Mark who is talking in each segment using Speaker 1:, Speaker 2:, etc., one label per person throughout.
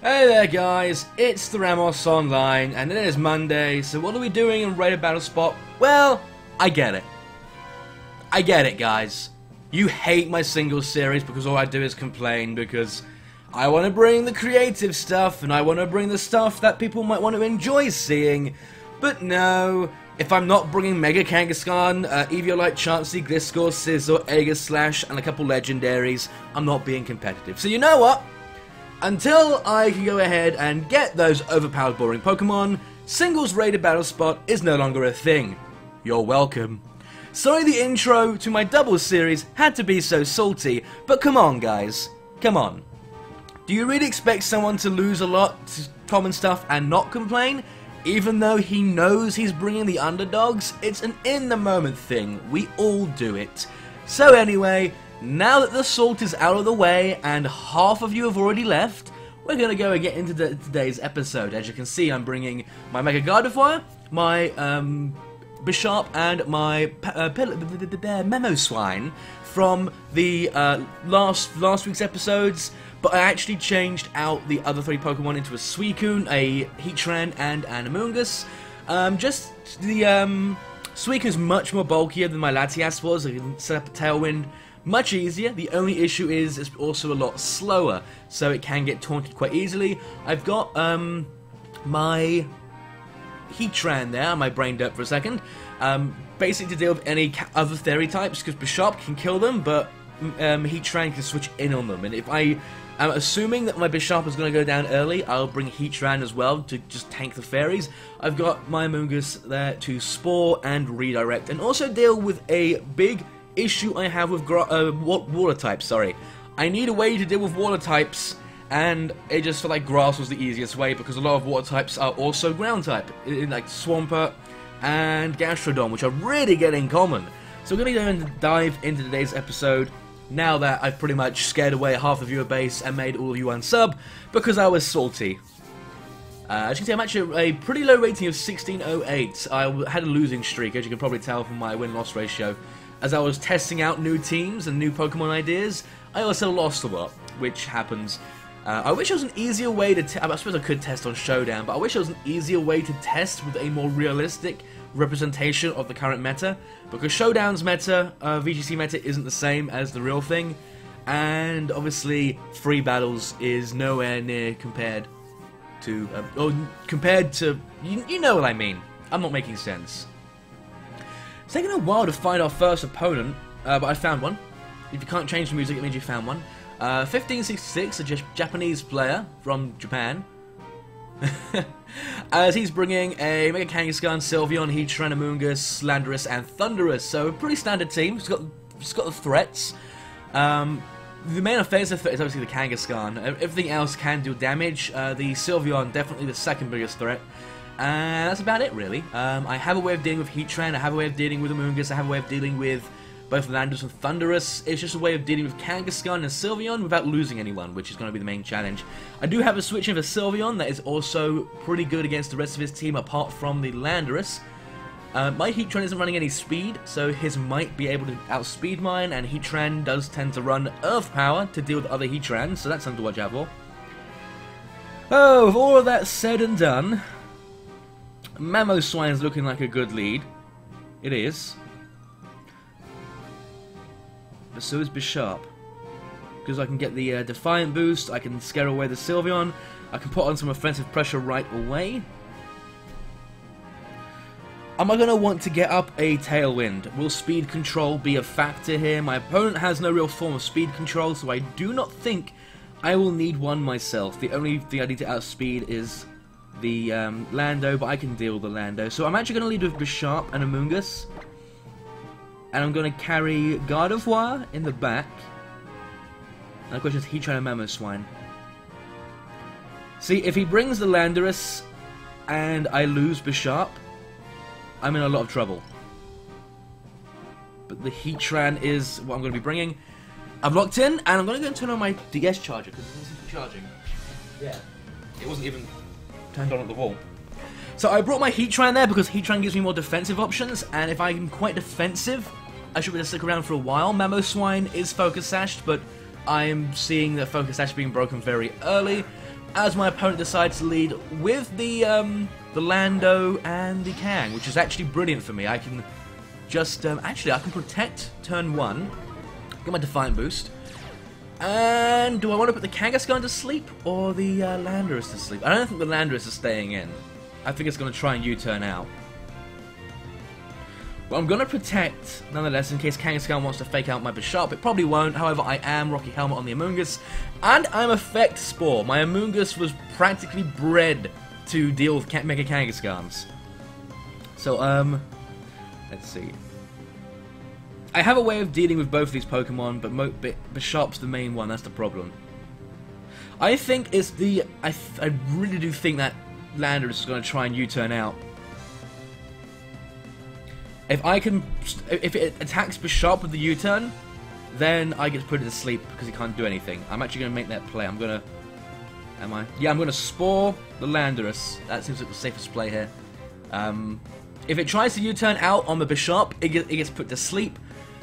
Speaker 1: Hey there guys, it's TheRamosOnline, and it is Monday, so what are we doing in Rated Battle Spot? Well, I get it. I get it, guys. You hate my singles series because all I do is complain, because I want to bring the creative stuff, and I want to bring the stuff that people might want to enjoy seeing, but no, if I'm not bringing Mega Kangaskhan, Eviolite, Chansey, Gliscor, Scizor, Aegislash, and a couple legendaries, I'm not being competitive. So you know what? Until I can go ahead and get those overpowered boring Pokemon, singles rated battle spot is no longer a thing. You're welcome. Sorry the intro to my doubles series had to be so salty, but come on guys, come on. Do you really expect someone to lose a lot to common stuff and not complain? Even though he knows he's bringing the underdogs, it's an in-the-moment thing. We all do it. So anyway, now that the salt is out of the way and half of you have already left, we're going to go and get into today's episode. As you can see, I'm bringing my Mega Gardevoir, my Bishop, and my Mamoswine from the last week's episodes, but I actually changed out the other three Pokemon into a Suicune, a Heatran, and an Amoonguss. Just the Suicune is much more bulkier than my Latias was. I can set up a Tailwind much easier. The only issue is it's also a lot slower, so it can get taunted quite easily. I've got my Heatran there, my brained up for a second, basically to deal with any other Fairy types, because Bishop can kill them, but Heatran can switch in on them, and if I am assuming that my Bishop is going to go down early, I'll bring Heatran as well to just tank the Fairies. I've got my Amoonguss there to Spore and Redirect, and also deal with a big issue I have with water types, sorry. I need a way to deal with water types, and it just felt like grass was the easiest way, because a lot of water types are also ground type, like Swampert and Gastrodon, which are really getting common. So we're going to go and dive into today's episode, now that I've pretty much scared away half the viewer base and made all of you unsub, because I was salty. As you can see, I'm actually a pretty low rating of 1608. I had a losing streak, as you can probably tell from my win-loss ratio. As I was testing out new teams and new Pokemon ideas, I also lost a lot, which happens. I wish there was an easier way to I suppose I could test on Showdown, but I wish there was an easier way to test with a more realistic representation of the current meta, because Showdown's meta, VGC meta, isn't the same as the real thing, and obviously free battles is nowhere near compared to, you know what I mean. I'm not making sense. It's taken a while to find our first opponent, but I found one. If you can't change the music, it means you found one. 1566, a Japanese player from Japan. As he's bringing a Mega Kangaskhan, Sylveon, Heatran, Amoonguss, Landorus, and Thundurus. So a pretty standard team. It's got the threats. The main offensive threat is obviously the Kangaskhan. Everything else can do damage. The Sylveon, definitely the second biggest threat. And that's about it, really. I have a way of dealing with Heatran, I have a way of dealing with Amoonguss, I have a way of dealing with both Landorus and Thundurus. It's just a way of dealing with Kangaskhan and Sylveon without losing anyone, which is going to be the main challenge. I do have a switch in for Sylveon that is also pretty good against the rest of his team, apart from the Landorus. My Heatran isn't running any speed, so his might be able to outspeed mine, and Heatran does tend to run Earth Power to deal with other Heatrans, so that's something to watch out for. Oh, with all of that said and done, Mamoswine's looking like a good lead. It is. But so is Bishop. Because I can get the Defiant boost, I can scare away the Sylveon, I can put on some offensive pressure right away. Am I going to want to get up a Tailwind? Will speed control be a factor here? My opponent has no real form of speed control, so I do not think I will need one myself. The only thing I need to outspeed is the Lando, but I can deal with the Lando. So I'm actually going to lead with Bishop and Amoonguss. And I'm going to carry Gardevoir in the back. And of course it's Heatran and Mamoswine. See, if he brings the Landorus and I lose Bishop, I'm in a lot of trouble. But the Heatran is what I'm going to be bringing. I've locked in, and I'm going to go and turn on my DS charger, because it isn't charging. Yeah. It wasn't even turned on at the wall. So I brought my Heatran there because Heatran gives me more defensive options, and if I'm quite defensive, I should be able to stick around for a while. Mamoswine is Focus Sashed, but I am seeing the Focus Sash being broken very early. as my opponent decides to lead with the Lando and the Kang, which is actually brilliant for me. I can just, actually I can protect turn 1, get my Defiant boost, and do I want to put the Kangaskhan to sleep, or the Landorus to sleep? I don't think the Landorus is staying in. I think it's going to try and U-turn out. Well, I'm going to protect, nonetheless, in case Kangaskhan wants to fake out my Bisharp. It probably won't, however, I am Rocky Helmet on the Amoonguss, and I'm Effect Spore. My Amoonguss was practically bred to deal with Mega Kangaskhan's. So, let's see. I have a way of dealing with both of these Pokemon, but Bisharp's the main one, that's the problem. I think it's the... I really do think that Landorus is going to try and U-turn out. If it attacks Bisharp with the U-turn, then I get to put it to sleep because he can't do anything. I'm actually going to make that play. I'm going to... Am I? Yeah, I'm going to Spore the Landorus. That seems like the safest play here. If it tries to U-turn out on the Bisharp, it gets put to sleep.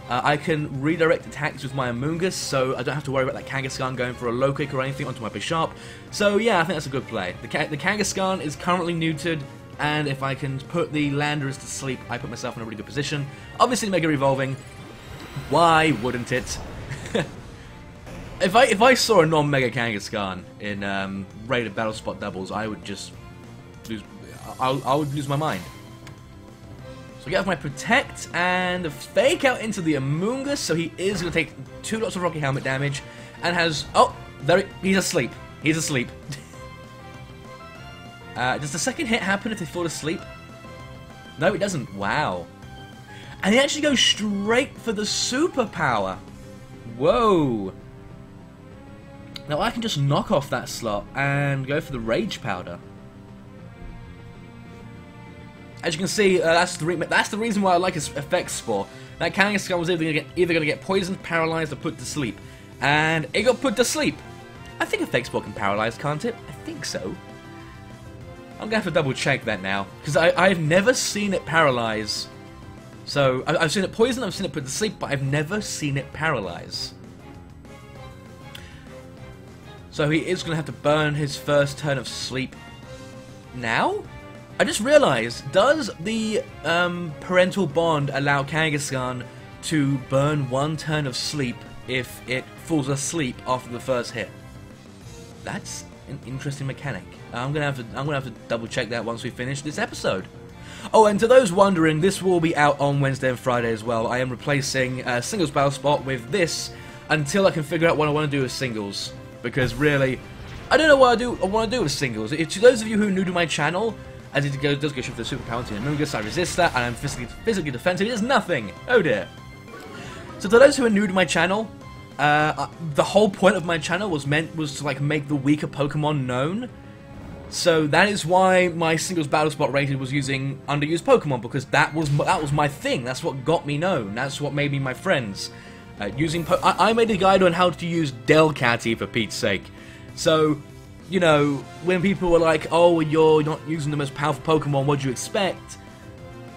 Speaker 1: I can redirect attacks with my Amoonguss, so I don't have to worry about that Kangaskhan going for a low kick or anything onto my Bisharp. So yeah, I think that's a good play. The Kangaskhan is currently neutered, and if I can put the Landorus to sleep, I put myself in a really good position. Obviously Mega Evolving. Why wouldn't it? If I saw a non-Mega Kangaskhan in rated Battle Spot doubles, I would just lose. I would lose my mind. So we get my Protect and a Fake Out into the Amoonguss, so he is going to take 2 lots of Rocky Helmet damage, and has... Oh, there he's asleep. He's asleep. Does the second hit happen if they fall asleep? No, it doesn't. Wow. And he actually goes straight for the Superpower. Whoa. Now I can just knock off that slot and go for the Rage Powder. As you can see, that's the reason why I like his Effect Spore. That Kangaskhan was either going to get poisoned, paralyzed, or put to sleep. And it got put to sleep. I think Effect Spore can paralyze, can't it? I think so. I'm going to have to double check that now, because I've never seen it paralyze. So, I've seen it poison, I've seen it put to sleep, but I've never seen it paralyze. So he is going to have to burn his first turn of sleep now? I just realized, does the parental bond allow Kangaskhan to burn 1 turn of sleep if it falls asleep after the first hit? That's an interesting mechanic. I'm gonna have to double check that once we finish this episode. Oh, and to those wondering, this will be out on Wednesday and Friday as well. I am replacing Singles Battle Spot with this until I can figure out what I want to do with Singles, because really, I don't know what I want to do with Singles. To those of you who are new to my channel, as it does go shift the Superpower to the Amoonguss, I resist that, and I'm physically defensive. It is nothing. Oh dear. So to those who are new to my channel, the whole point of my channel was to like make the weaker Pokemon known. So that is why my Singles Battle Spot rated was using underused Pokemon, because that was my thing. That's what got me known. That's what made me my friends. I made a guide on how to use Delcatty, for Pete's sake. So, you know, when people were like, oh, you're not using the most powerful Pokemon, what do you expect?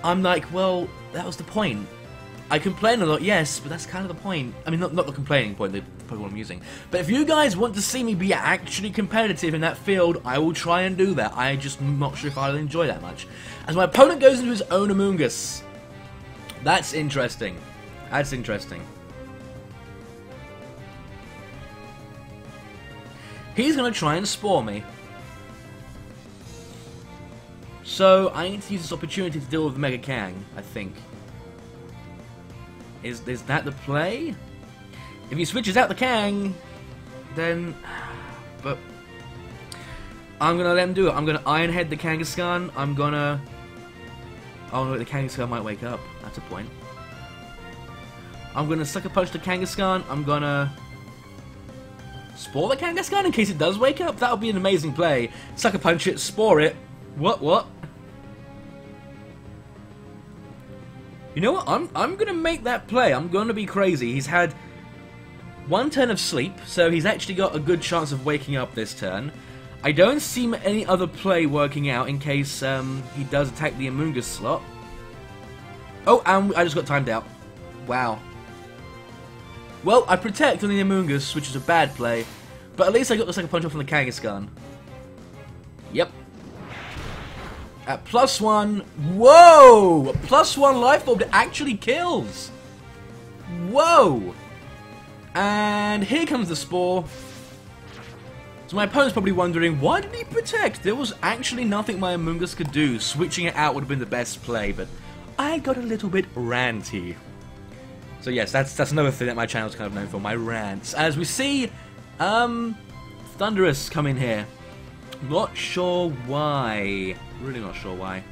Speaker 1: I'm like, well, that was the point. I complain a lot, yes, but that's kind of the point. I mean, not the complaining point, the Pokemon I'm using. But if you guys want to see me be actually competitive in that field, I will try and do that. I'm just not sure if I'll enjoy that much. As my opponent goes into his own Amoonguss. That's interesting. That's interesting. He's going to try and Spore me. So, I need to use this opportunity to deal with Mega Kang, I think. Is that the play? If he switches out the Kang, then... But... I'm going to let him do it. I'm going to Iron Head the Kangaskhan. I'm going to... Oh no, the Kangaskhan might wake up. That's a point. I'm going to Sucker Punch the Kangaskhan. I'm going to... Spore the Kangaskhan in case it does wake up? That would be an amazing play. Sucker Punch it, Spore it. What? You know what? I'm gonna make that play. I'm gonna be crazy. He's had 1 turn of sleep, so he's actually got a good chance of waking up this turn. I don't see any other play working out in case he does attack the Amoonguss slot. Oh, and I just got timed out. Wow. Well, I protect on the Amoonguss, which is a bad play, but at least I got the Sucker Punch off on the Kangaskhan. Yep. At +1. Whoa! +1 life orb that actually kills. Whoa! And here comes the Spore. So my opponent's probably wondering, why did he protect? There was actually nothing my Amoonguss could do. Switching it out would have been the best play, but I got a little bit ranty. So yes, that's another thing that my channel's kind of known for, my rants. As we see, Thundurus come in here. Not sure why. Really not sure why.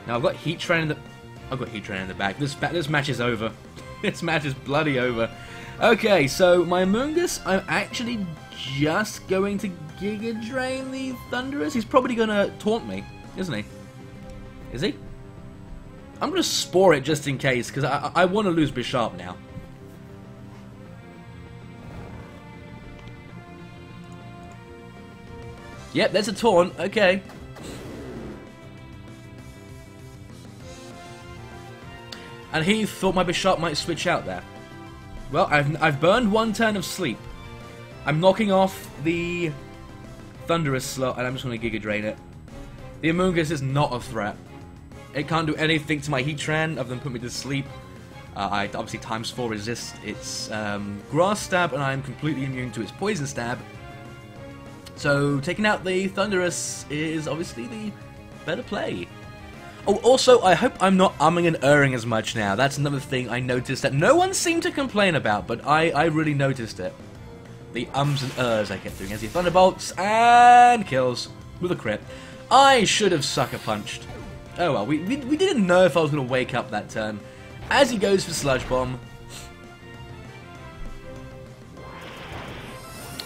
Speaker 1: Now I've got Heatran in the back. This match is over. This match is bloody over. Okay, so my Amoonguss, I'm actually just going to Giga Drain the Thundurus. He's probably gonna taunt me, isn't he? Is he? I'm gonna Spore it just in case, because I want to lose Bisharp now. Yep, there's a taunt. Okay. And he thought my Bisharp might switch out there. Well, I've burned one turn of sleep. I'm knocking off the Thundurus slot, and I'm just going to Giga Drain it. The Amoonguss is not a threat. It can't do anything to my Heatran other than put me to sleep. I obviously ×4 resist its Grass Stab, and I'm completely immune to its Poison Stab. So taking out the Thundurus is obviously the better play. Oh, also, I hope I'm not umming and erring as much now. That's another thing I noticed that no one seemed to complain about, but I really noticed it. The ums and ers I kept doing as he Thunderbolts and kills with a crit. I should have Sucker Punched. Oh well, we didn't know if I was going to wake up that turn. As he goes for Sludge Bomb.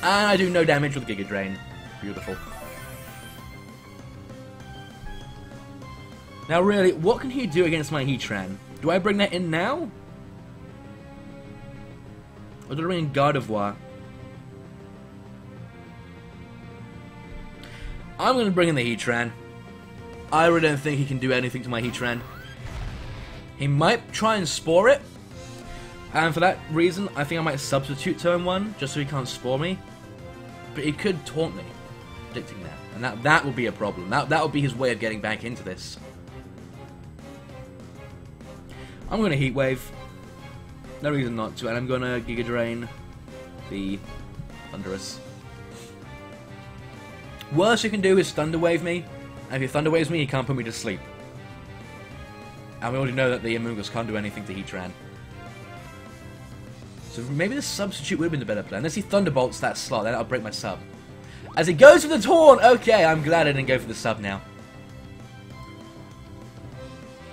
Speaker 1: And I do no damage with Giga Drain. Beautiful. Now really, what can he do against my Heatran? Do I bring that in now? Or do I bring in Gardevoir? I'm going to bring in the Heatran. I really don't think he can do anything to my Heatran. He might try and Spore it. And for that reason, I think I might substitute turn 1, just so he can't Spore me. But he could taunt me, predicting that. And that would be a problem. That would be his way of getting back into this. I'm going to Heat Wave. No reason not to. And I'm going to Giga Drain the Thundurus. Worst you can do is Thunder Wave me. And if he Thunder Waves me, he can't put me to sleep. And we already know that the Amoonguss can't do anything to Heatran. So maybe the substitute would have been the better plan. Unless he Thunderbolts that slot, then I'll break my sub. As he goes for the taunt! Okay, I'm glad I didn't go for the sub now.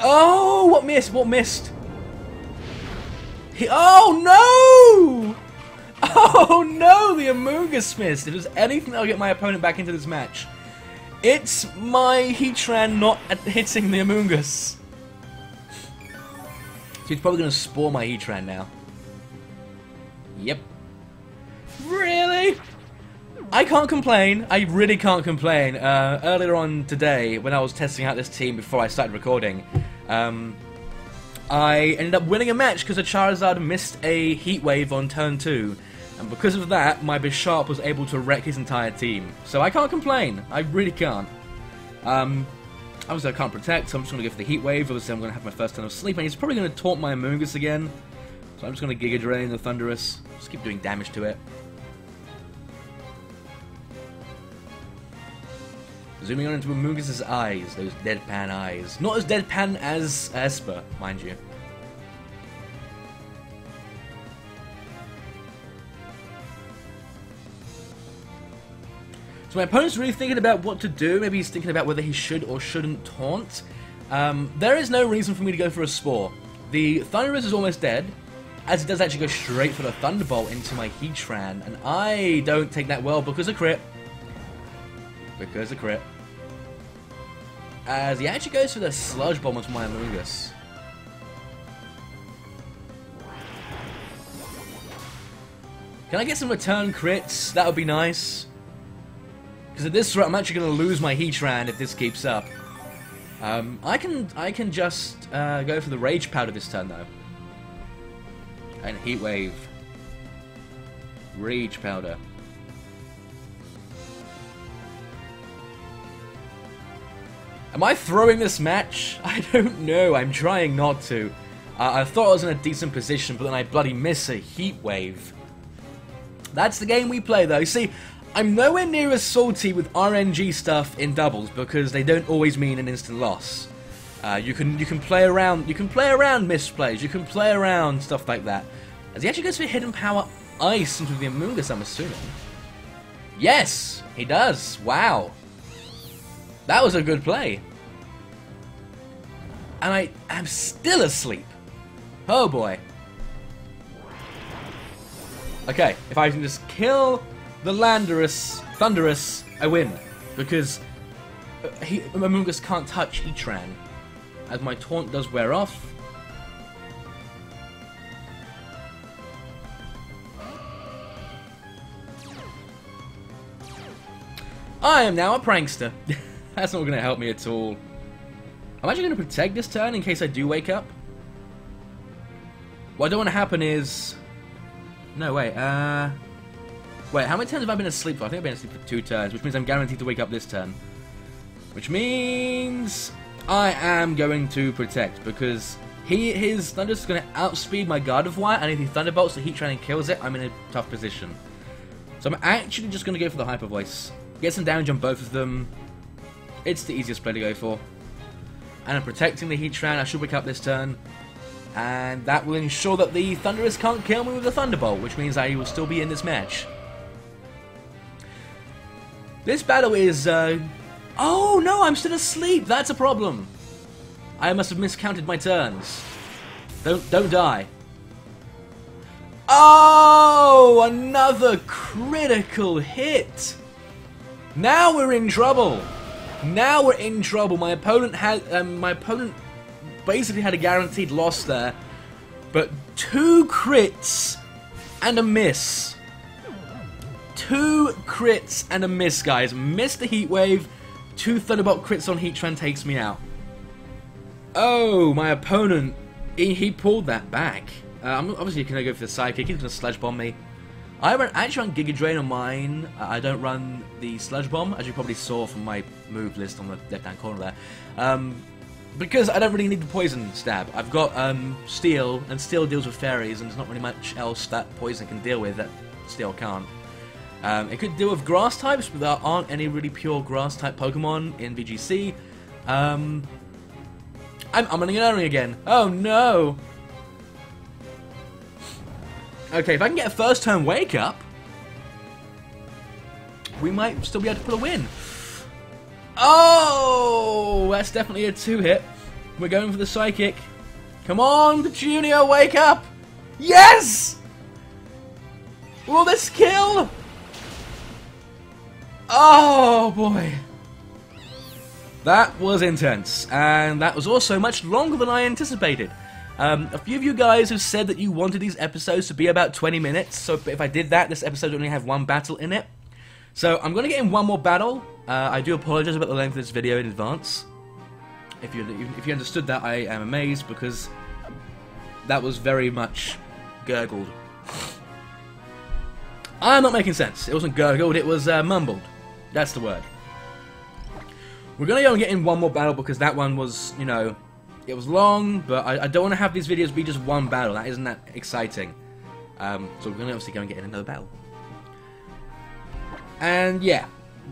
Speaker 1: Oh, what missed? What missed? Oh no! Oh no, the Amoonguss missed. If there's anything that'll get my opponent back into this match, it's my Heatran not hitting the Amoonguss. So he's probably going to Spore my Heatran now. Yep. Really? I can't complain. I really can't complain. Earlier on today, when I was testing out this team before I started recording, I ended up winning a match because a Charizard missed a Heat Wave on turn 2. And because of that, my Bisharp was able to wreck his entire team. So I can't complain. I really can't. Obviously I can't protect, so I'm just going to go for the Heat Wave. Obviously I'm going to have my first turn of sleep, and he's probably going to taunt my Amoonguss again. So I'm just going to Giga Drain the Thundurus. Just keep doing damage to it. Zooming on into Amoonguss's eyes, those deadpan eyes. Not as deadpan as Esper, mind you. So my opponent's really thinking about what to do. Maybe he's thinking about whether he should or shouldn't taunt. There is no reason for me to go for a Spore. The Thundurus is almost dead, as it does actually go straight for the Thunderbolt into my Heatran, and I don't take that well because of crit. Because of crit. As he actually goes for the Sludge Bomb onto my Amoonguss. Can I get some return crits? That would be nice. Because at this rate, I'm actually going to lose my Heatran if this keeps up. I can just go for the Rage Powder this turn though. And Heat Wave. Rage Powder. Am I throwing this match? I don't know. I'm trying not to. I thought I was in a decent position, but then I bloody miss a Heat Wave. That's the game we play, though. See, I'm nowhere near as salty with RNG stuff in doubles because they don't always mean an instant loss. You can play around. You can play around misplays. You can play around stuff like that. As he actually goes for Hidden Power Ice into the Amoonguss, I'm assuming. Yes, he does. Wow, that was a good play. And I am still asleep. Oh boy. Okay, if I can just kill the Thunderous, I win. Because Amoonguss can't touch Heatran, as my taunt does wear off. I am now a prankster. That's not going to help me at all. I'm actually going to protect this turn in case I do wake up. What I don't want to happen is... No, wait, wait, how many turns have I been asleep for? I think I've been asleep for 2 turns, which means I'm guaranteed to wake up this turn. Which means... I am going to protect, because his Thunderous is going to outspeed my Guard of Wire, and if he Thunderbolts the Heatran and kills it, I'm in a tough position. So I'm actually just going to go for the Hyper Voice. Get some damage on both of them. It's the easiest play to go for. And I'm protecting the Heatran. I should wake up this turn. And that will ensure that the Thunderous can't kill me with a Thunderbolt, which means I will still be in this match. This battle is... Oh no, I'm still asleep. That's a problem. I must have miscounted my turns. Don't die. Oh, another critical hit. Now we're in trouble. Now we're in trouble. My opponent basically had a guaranteed loss there, but 2 crits and a miss. 2 crits and a miss, guys. Missed the Heat Wave. 2 Thunderbolt crits on Heatran takes me out. Oh, my opponent, he pulled that back. I'm obviously going to go for the Psychic. He's going to Sludge Bomb me. I actually run Giga Drain on mine. I don't run the Sludge Bomb, as you probably saw from my move list on the left-hand corner there. Because I don't really need the Poison Stab. I've got Steel, and Steel deals with Fairies, and there's not really much else that Poison can deal with that Steel can't. It could deal with Grass types, but there aren't any really pure Grass-type Pokemon in VGC. I'm running an Erring again. Oh no! Okay, if I can get a first turn wake up, we might still be able to pull a win. Oh, that's definitely a 2-hit. We're going for the Psychic. Come on, Junior, wake up! Yes! Will this kill? Oh boy. That was intense, and that was also much longer than I anticipated. A few of you guys have said that you wanted these episodes to be about 20 minutes, so if I did that, this episode would only have 1 battle in it. So I'm going to get in 1 more battle. I do apologize about the length of this video in advance. If you understood that, I am amazed, because that was very much gurgled. I'm not making sense. It wasn't gurgled, it was mumbled. That's the word. We're going to go and get in 1 more battle, because that one was, you know... It was long, but I don't want to have these videos be just 1 battle. That isn't that exciting. So we're going to obviously go and get in another battle. And yeah,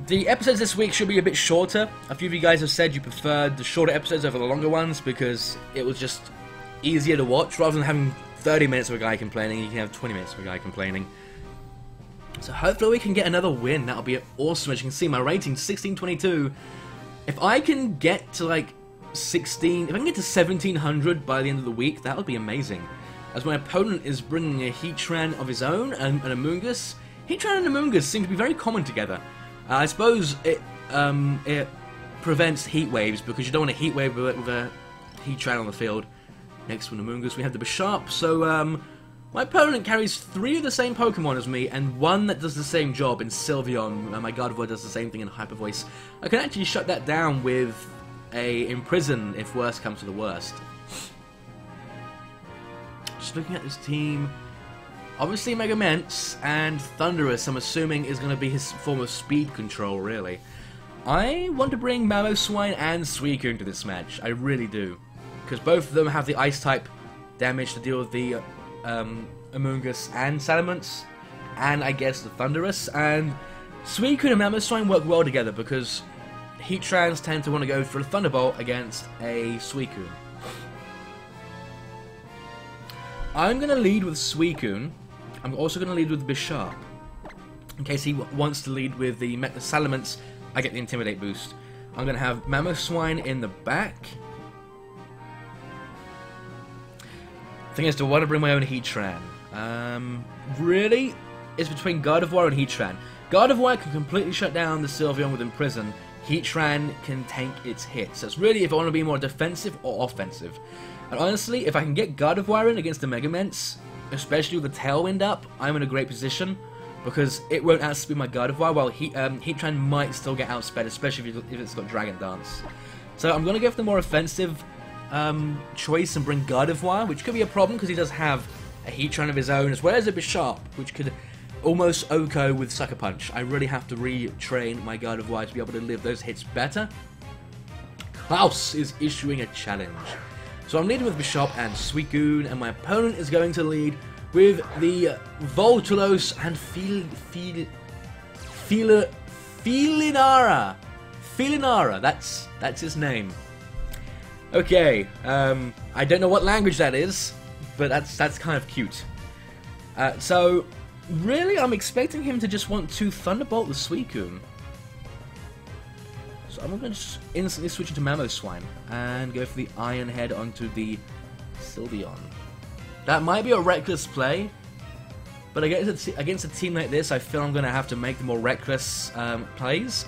Speaker 1: the episodes this week should be a bit shorter. A few of you guys have said you preferred the shorter episodes over the longer ones because it was just easier to watch. Rather than having 30 minutes of a guy complaining, you can have 20 minutes of a guy complaining. So hopefully we can get another win. That'll be awesome. As you can see, my rating's 1622. If I can get to like 16, if I can get to 1700 by the end of the week, that would be amazing. As my opponent is bringing a Heatran of his own and an Amoonguss. Heatran and Amoonguss seem to be very common together. I suppose it prevents heat waves because you don't want a heat wave with a Heatran on the field. Next to an Amoonguss we have the Bisharp. So my opponent carries 3 of the same Pokemon as me and 1 that does the same job in Sylveon. My Guard of Wire does the same thing in Hyper Voice. I can actually shut that down with a Imprison if worst comes to the worst. Just looking at this team, obviously Megaments and Thunderous I'm assuming is going to be his form of speed control really. I want to bring Mamoswine and Suicune to this match. I really do. Because both of them have the Ice type damage to deal with the Amoonguss and Salamence. And I guess the Thundurus. And Suicune and Mamoswine work well together because Heatrans tend to want to go for a Thunderbolt against a Suicune. I'm going to lead with Suicune. I'm also going to lead with Bisharp. In case he wants to lead with the Salamence, I get the Intimidate boost. I'm going to have Mamoswine in the back. Thing is, do I want to bring my own Heatran? Really? It's between Gardevoir and Heatran. Gardevoir can completely shut down the Sylveon with Imprison. Heatran can tank its hits. So it's really if I want to be more defensive or offensive. And honestly, if I can get Gardevoir in against the Megaments, especially with the Tailwind up, I'm in a great position. Because it won't outspeed my Gardevoir, while Heatran might still get outsped, especially if it's got Dragon Dance. So I'm going to go for the more offensive choice and bring Gardevoir, which could be a problem because he does have a Heatran of his own, as well as a Bisharp, which could almost OHKO with Sucker Punch. I really have to retrain my Gardevoir to be able to live those hits better. Klaus is issuing a challenge. So I'm leading with Bisharp and Suicune, and my opponent is going to lead with the Voltolos and Felinara, that's his name. Okay, I don't know what language that is, but that's kind of cute. So, really, I'm expecting him to just want to Thunderbolt the Suicune. So I'm going to just instantly switch into Mamoswine and go for the Iron Head onto the Sylveon. That might be a reckless play, but against a team like this, I feel I'm going to have to make the more reckless plays,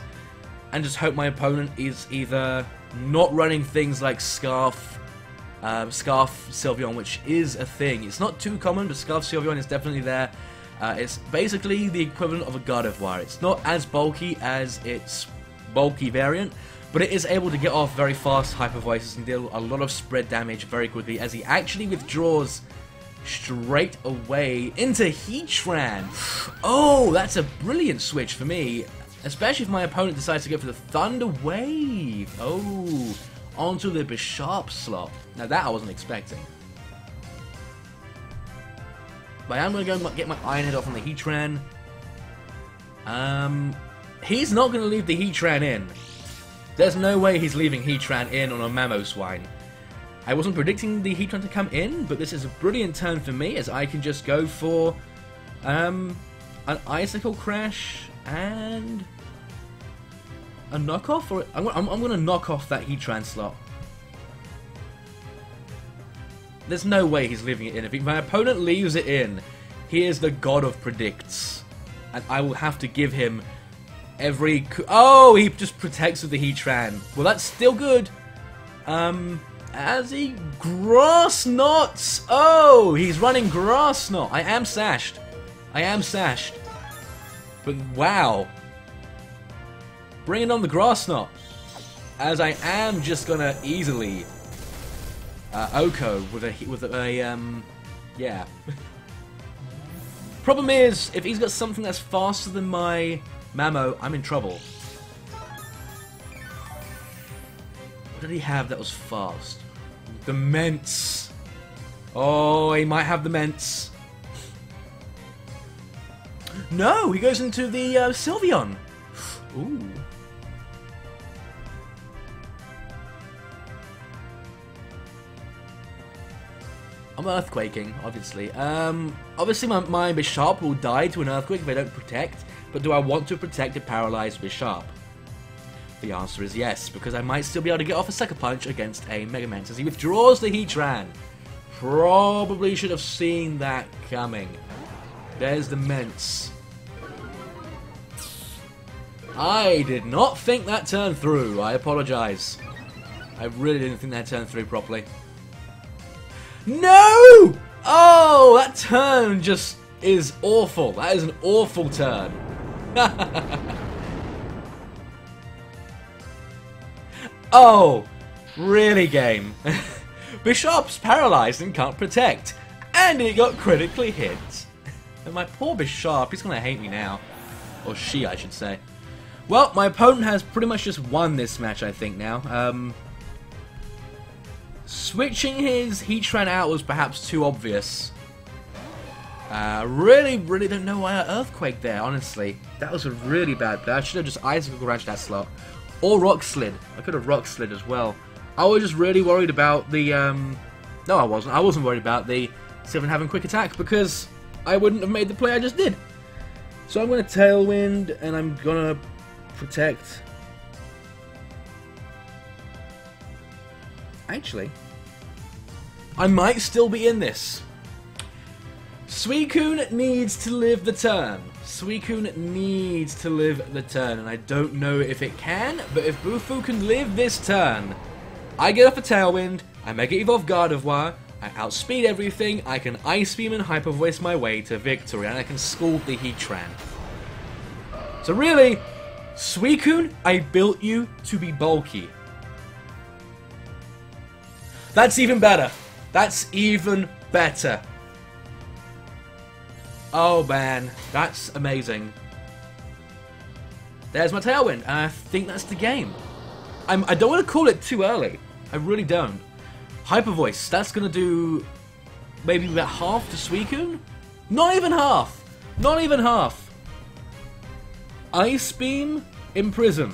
Speaker 1: and just hope my opponent is either not running things like Scarf Sylveon, which is a thing. It's not too common, but Scarf Sylveon is definitely there. It's basically the equivalent of a Gardevoir. It's not as bulky as its bulky variant, but it is able to get off very fast Hyper Voices and deal a lot of spread damage very quickly, as he actually withdraws straight away into Heatran. Oh, that's a brilliant switch for me, especially if my opponent decides to go for the Thunder Wave. Oh, onto the Bisharp slot. Now that I wasn't expecting. But I am going to go get my Iron Head off on the Heatran. He's not going to leave the Heatran in. There's no way he's leaving Heatran in on a Mamoswine. I wasn't predicting the Heatran to come in, but this is a brilliant turn for me, as I can just go for an Icicle Crash and a knockoff. Or I'm going to knock off that Heatran slot. There's no way he's leaving it in. If my opponent leaves it in, he is the god of predicts, and I will have to give him every... Oh, he just protects with the Heatran. Well, that's still good. As he Grass Knots. Oh, he's running Grass Knot. I am sashed. But wow. Bringing on the Grass Knot. As I am just gonna easily OHKO with a yeah. Problem is, if he's got something that's faster than my Mamo, I'm in trouble. What did he have that was fast? The Ments. Oh, he might have the Ments. No, he goes into the Sylveon. Ooh. I'm earthquaking, obviously. Obviously my Bisharp will die to an earthquake if I don't protect, but do I want to protect a paralyzed Bisharp? The answer is yes, because I might still be able to get off a Sucker Punch against a Mega Man as he withdraws the Heatran. Probably should have seen that coming. There's the Ments. I did not think that turned through. I apologize. I really didn't think that turned through properly. No! Oh, that turn just is awful. That is an awful turn. Oh, really, game? Bisharp's paralyzed and can't protect, and he got critically hit. And my poor Bisharp, he's gonna hate me now. Or she, I should say. Well, my opponent has pretty much just won this match, I think, now. Switching his Heatran out was perhaps too obvious. Really don't know why I Earthquake there, honestly. That was a really bad play. I should have just Icicle Garage that slot. Or Rock Slid. I could have Rock Slid as well. I was just really worried about the, No, I wasn't. I wasn't worried about the Sylveon having Quick Attack because I wouldn't have made the play I just did. So I'm going to Tailwind and I'm going to Protect. Actually, I might still be in this. Suicune needs to live the turn. Suicune needs to live the turn, and I don't know if it can, but if Bufu can live this turn, I get off a Tailwind, I make it evolve Gardevoir, I outspeed everything, I can Ice Beam and Hyper Voice my way to victory, and I can Scald the Heatran. So really, Suicune, I built you to be bulky. That's even better. That's even better. Oh man, that's amazing. There's my Tailwind, and I think that's the game. I don't want to call it too early. I really don't. Hyper Voice, that's going to do maybe about half to Suicune? Not even half. Not even half. Ice Beam, Imprison.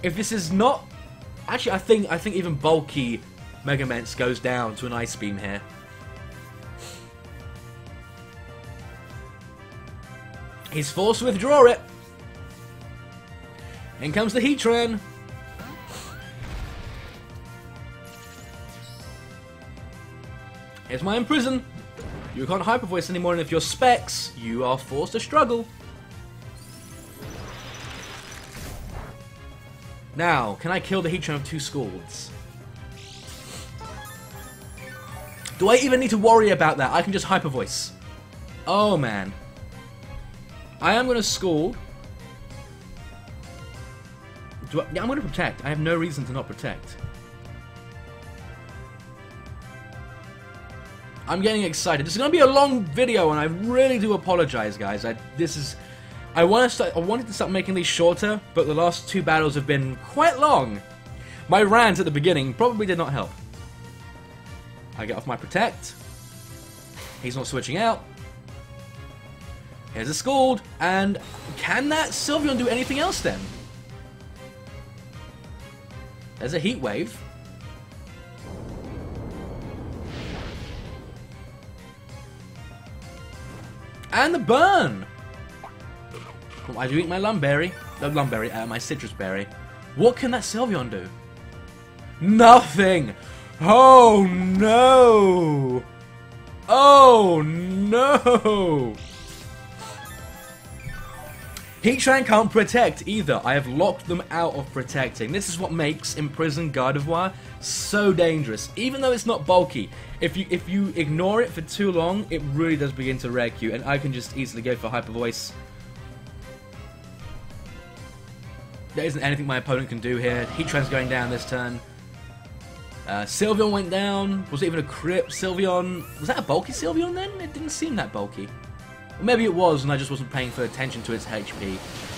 Speaker 1: If this is not... Actually, I think even bulky Mega Ments goes down to an Ice Beam here. He's forced to withdraw it. In comes the Heatran. Here's my Imprison. You can't Hyper Voice anymore, and if you're Specs, you are forced to struggle. Now, can I kill the Heatran with 2 Scalds? Do I even need to worry about that? I can just Hyper Voice. Oh man. I am going to Scald. Yeah, I'm going to Protect. I have no reason to not Protect. I'm getting excited. This is going to be a long video, and I really do apologize, guys. I wanted to start making these shorter, but the last 2 battles have been quite long. My rant at the beginning probably did not help. I get off my Protect. He's not switching out. Here's a Scald, and can that Sylveon do anything else then? There's a Heat Wave. And the burn! I do eat my Lumberry. My Citrus Berry. What can that Sylveon do? Nothing! Oh no! Oh no! Heatran can't protect either. I have locked them out of protecting. This is what makes Imprisoned Gardevoir so dangerous. Even though it's not bulky, if you ignore it for too long, it really does begin to wreck you, and I can just easily go for Hyper Voice. There isn't anything my opponent can do here. Heatran's going down this turn. Sylveon went down. Was it even a crit? Sylveon... Was that a bulky Sylveon then? It didn't seem that bulky. Or maybe it was, and I just wasn't paying full attention to its HP.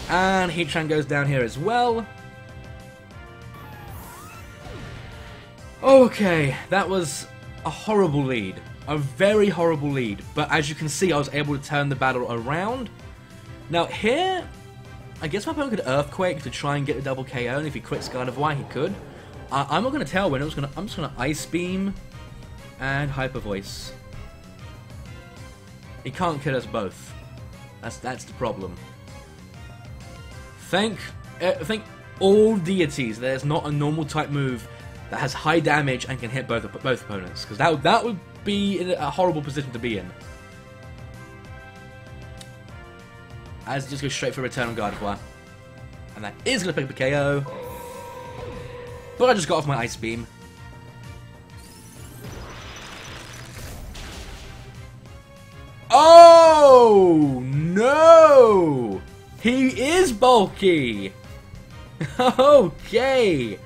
Speaker 1: And Heatran goes down here as well. Okay, that was a horrible lead. A very horrible lead. But as you can see, I was able to turn the battle around. Now here, I guess my opponent could Earthquake to try and get a double KO, and if he quits Gardevoir, he could. I'm not going to Tailwind, I'm just going to Ice Beam and Hyper Voice. He can't kill us both. That's the problem. Thank all deities there's not a normal type move that has high damage and can hit both opponents, because that would be in a horrible position to be in. As just go straight for Return on Gardevoir, and that is going to pick up a KO. But I just got off my Ice Beam. Oh no! He is bulky! Okay!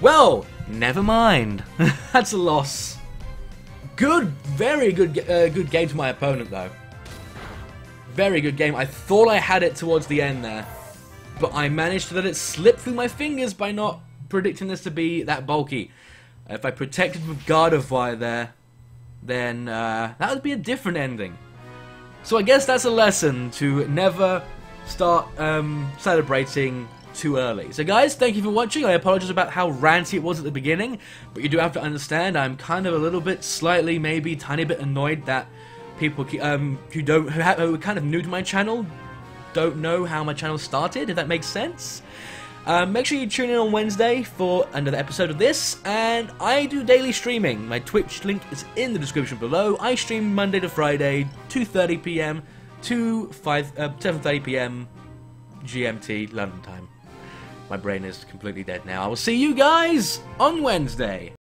Speaker 1: Well, never mind. That's a loss. Very good game to my opponent though. Very good game. I thought I had it towards the end there. but I managed to let it slip through my fingers by not predicting this to be that bulky. If I protected with Gardevoir there, then that would be a different ending. So I guess that's a lesson to never start celebrating too early. So guys, thank you for watching. I apologize about how ranty it was at the beginning, but you do have to understand I'm kind of a little bit, slightly, maybe tiny bit annoyed that people who are kind of new to my channel don't know how my channel started, if that makes sense. Make sure you tune in on Wednesday for another episode of this, and I do daily streaming. My Twitch link is in the description below. I stream Monday to Friday, 2:30 PM to 7:30 PM GMT, London time. My brain is completely dead now. I will see you guys on Wednesday.